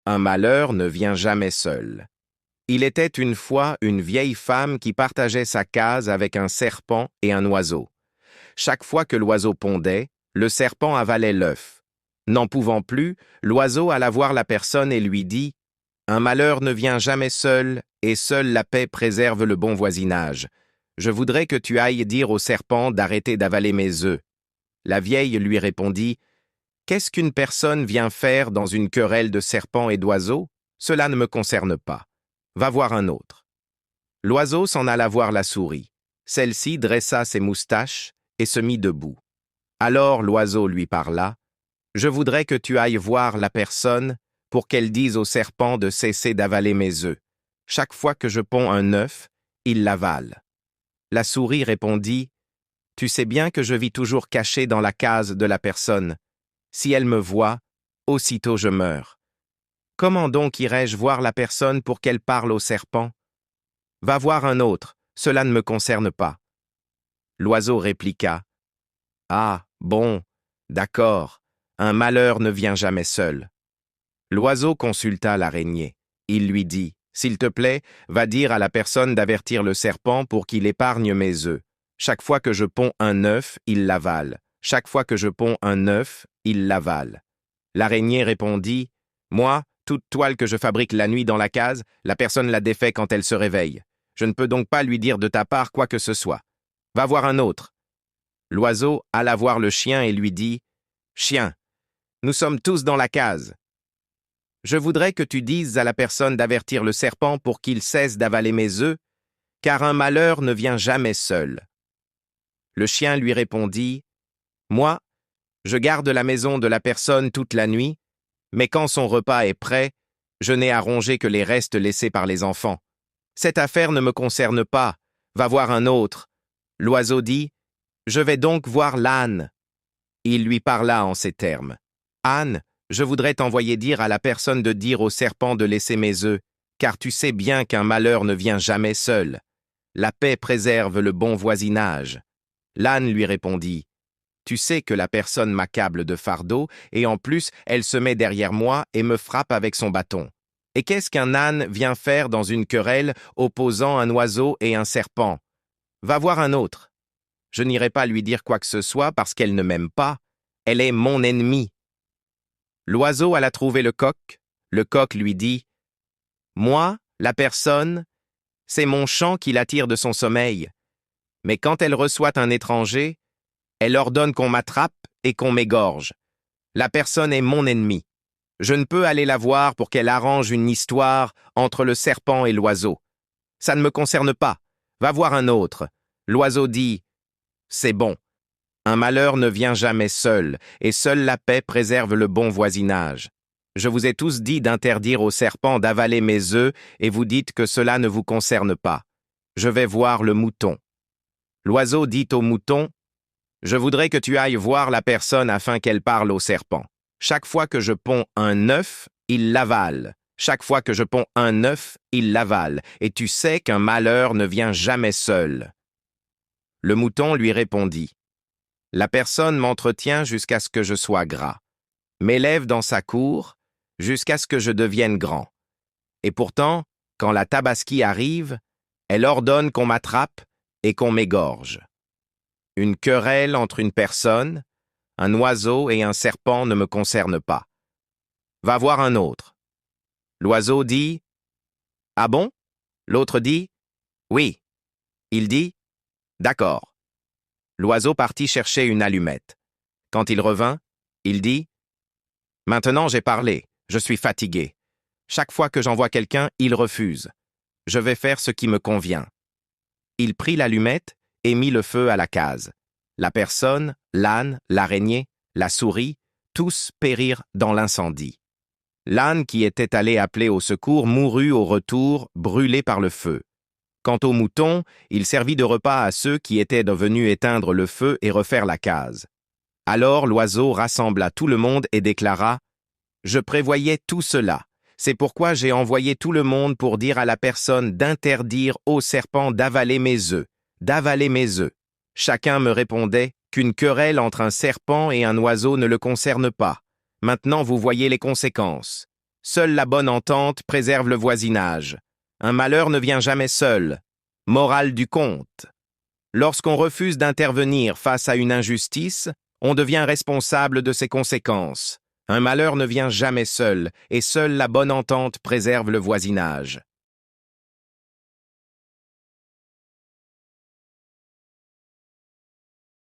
Un malheur ne vient jamais seul. Il était une fois une vieille femme qui partageait sa case avec un serpent et un oiseau. Chaque fois que l'oiseau pondait, le serpent avalait l'œuf. N'en pouvant plus, l'oiseau alla voir la personne et lui dit « Un malheur ne vient jamais seul, et seule la paix préserve le bon voisinage. Je voudrais que tu ailles dire au serpent d'arrêter d'avaler mes œufs. » La vieille lui répondit « Qu'est-ce qu'une personne vient faire dans une querelle de serpents et d'oiseaux? Cela ne me concerne pas. Va voir un autre. » L'oiseau s'en alla voir la souris. Celle-ci dressa ses moustaches et se mit debout. Alors l'oiseau lui parla. « Je voudrais que tu ailles voir la personne pour qu'elle dise au serpent de cesser d'avaler mes œufs. Chaque fois que je ponds un œuf, il l'avale. » La souris répondit « Tu sais bien que je vis toujours caché dans la case de la personne. Si elle me voit, aussitôt je meurs. Comment donc irais-je voir la personne pour qu'elle parle au serpent? Va voir un autre, cela ne me concerne pas. » L'oiseau répliqua « Ah, bon, d'accord, un malheur ne vient jamais seul. » L'oiseau consulta l'araignée. Il lui dit « S'il te plaît, va dire à la personne d'avertir le serpent pour qu'il épargne mes œufs. Chaque fois que je ponds un œuf, il l'avale. Chaque fois que je ponds un œuf, il l'avale. » L'araignée répondit « Moi, toute toile que je fabrique la nuit dans la case, la personne la défait quand elle se réveille. Je ne peux donc pas lui dire de ta part quoi que ce soit. Va voir un autre. » L'oiseau alla voir le chien et lui dit « Chien, nous sommes tous dans la case. Je voudrais que tu dises à la personne d'avertir le serpent pour qu'il cesse d'avaler mes œufs, car un malheur ne vient jamais seul. » Le chien lui répondit « Moi, je garde la maison de la personne toute la nuit, mais quand son repas est prêt, je n'ai à ronger que les restes laissés par les enfants. Cette affaire ne me concerne pas, va voir un autre. » L'oiseau dit « Je vais donc voir l'âne. » Il lui parla en ces termes. « Âne, je voudrais t'envoyer dire à la personne de dire au serpent de laisser mes œufs, car tu sais bien qu'un malheur ne vient jamais seul. La paix préserve le bon voisinage. » L'âne lui répondit « Tu sais que la personne m'accable de fardeau, et en plus, elle se met derrière moi et me frappe avec son bâton. Et qu'est-ce qu'un âne vient faire dans une querelle opposant un oiseau et un serpent? Va voir un autre. Je n'irai pas lui dire quoi que ce soit parce qu'elle ne m'aime pas. Elle est mon ennemie. » L'oiseau alla trouver le coq. Le coq lui dit « Moi, la personne, c'est mon chant qui l'attire de son sommeil. Mais quand elle reçoit un étranger, elle ordonne qu'on m'attrape et qu'on m'égorge. La personne est mon ennemi. Je ne peux aller la voir pour qu'elle arrange une histoire entre le serpent et l'oiseau. Ça ne me concerne pas. Va voir un autre. » L'oiseau dit « C'est bon. Un malheur ne vient jamais seul, et seule la paix préserve le bon voisinage. Je vous ai tous dit d'interdire au serpent d'avaler mes œufs, et vous dites que cela ne vous concerne pas. Je vais voir le mouton. » L'oiseau dit au mouton « Je voudrais que tu ailles voir la personne afin qu'elle parle au serpent. Chaque fois que je ponds un œuf, il l'avale. Chaque fois que je ponds un œuf, il l'avale, et tu sais qu'un malheur ne vient jamais seul. » Le mouton lui répondit « La personne m'entretient jusqu'à ce que je sois gras, m'élève dans sa cour jusqu'à ce que je devienne grand. Et pourtant, quand la tabaski arrive, elle ordonne qu'on m'attrape et qu'on m'égorge. Une querelle entre une personne, un oiseau et un serpent ne me concerne pas. Va voir un autre. » L'oiseau dit « Ah bon ?» L'autre dit « Oui. » Il dit « D'accord. » L'oiseau partit chercher une allumette. Quand il revint, il dit « Maintenant j'ai parlé, je suis fatigué. Chaque fois que j'envoie quelqu'un, il refuse. Je vais faire ce qui me convient. » Il prit l'allumette et mit le feu à la case. La personne, l'âne, l'araignée, la souris, tous périrent dans l'incendie. L'âne qui était allé appeler au secours mourut au retour, brûlé par le feu. Quant au mouton, il servit de repas à ceux qui étaient venus éteindre le feu et refaire la case. Alors l'oiseau rassembla tout le monde et déclara « Je prévoyais tout cela. C'est pourquoi j'ai envoyé tout le monde pour dire à la personne d'interdire au serpent d'avaler mes œufs, d'avaler mes œufs. Chacun me répondait qu'une querelle entre un serpent et un oiseau ne le concerne pas. Maintenant vous voyez les conséquences. Seule la bonne entente préserve le voisinage. Un malheur ne vient jamais seul. Morale du conte. Lorsqu'on refuse d'intervenir face à une injustice, on devient responsable de ses conséquences. Un malheur ne vient jamais seul, et seule la bonne entente préserve le voisinage.